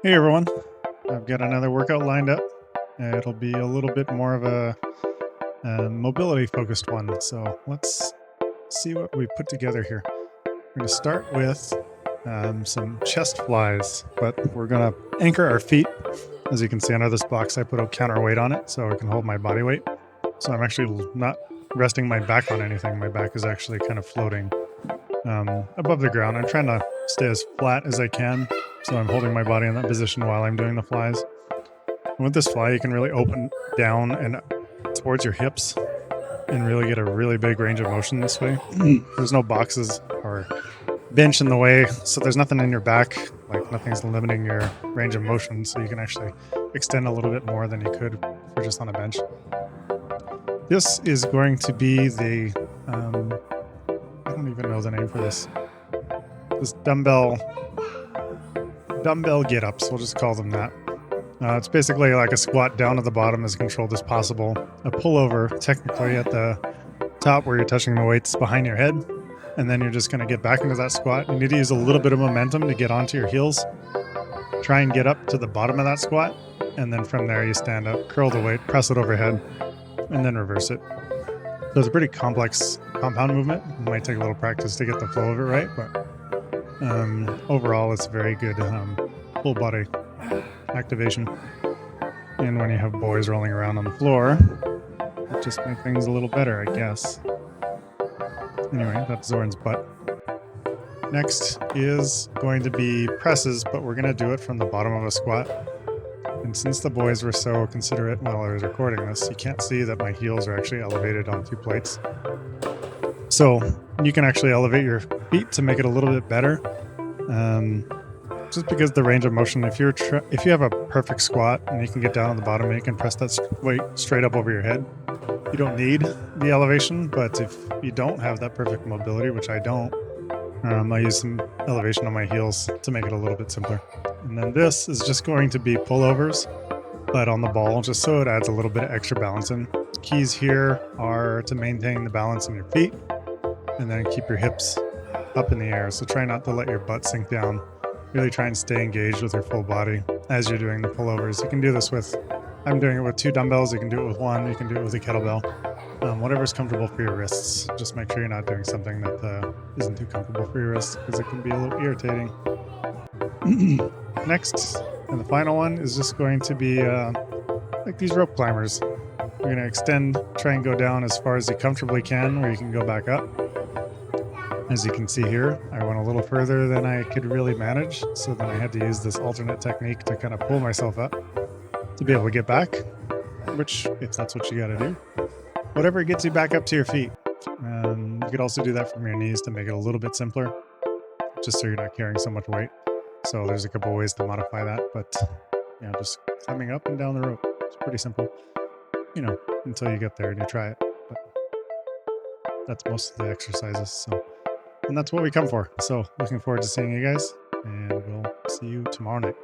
Hey everyone, I've got another workout lined up. It'll be a little bit more of a mobility focused one. So let's see what we put together here. We're going to start with some chest flies, but we're going to anchor our feet. As you can see under this box, I put a counterweight on it so I can hold my body weight. So I'm actually not resting my back on anything. My back is actually kind of floating above the ground. I'm trying to stay as flat as I can. So I'm holding my body in that position while I'm doing the flies. And with this fly, you can really open down and towards your hips and really get a really big range of motion this way. There's no boxes or bench in the way, so there's nothing in your back, like nothing's limiting your range of motion, so you can actually extend a little bit more than you could if you're just on a bench. This is going to be the, I don't even know the name for this dumbbell get-ups, we'll just call them that. It's basically like a squat down at the bottom as controlled as possible. A pullover, technically, at the top where you're touching the weights behind your head. And then you're just going to get back into that squat. You need to use a little bit of momentum to get onto your heels. Try and get up to the bottom of that squat. And then from there, you stand up, curl the weight, press it overhead, and then reverse it. So it's a pretty complex compound movement. It might take a little practice to get the flow of it right, but overall, it's very good full body activation. And when you have boys rolling around on the floor, it just makes things a little better, I guess. Anyway, that's Zoran's butt. Next is going to be presses, but we're going to do it from the bottom of a squat. And since the boys were so considerate while I was recording this, you can't see that my heels are actually elevated on 2 plates. So you can actually elevate your feet to make it a little bit better. Just because the range of motion, if you have a perfect squat and you can get down on the bottom and you can press that weight straight up over your head, you don't need the elevation. But if you don't have that perfect mobility, which I don't, I use some elevation on my heels to make it a little bit simpler. And then this is just going to be pullovers, but on the ball, just so it adds a little bit of extra balance in. Keys here are to maintain the balance in your feet and then keep your hips up in the air. So try not to let your butt sink down. Really try and stay engaged with your full body as you're doing the pullovers. You can do this with, I'm doing it with 2 dumbbells. You can do it with 1. You can do it with a kettlebell. Whatever's comfortable for your wrists. Just make sure you're not doing something that isn't too comfortable for your wrists, because it can be a little irritating. Next, and the final one is just going to be like these rope climbers. You're going to extend, try and go down as far as you comfortably can, where you can go back up. As you can see here, I went a little further than I could really manage, so then I had to use this alternate technique to kind of pull myself up to be able to get back, which, if that's what you got to do, whatever gets you back up to your feet. You could also do that from your knees to make it a little bit simpler, just so you're not carrying so much weight. So there's a couple ways to modify that, but just climbing up and down the rope. It's pretty simple, until you get there and you try it. But that's most of the exercises. And that's what we come for. So looking forward to seeing you guys, and we'll see you tomorrow night.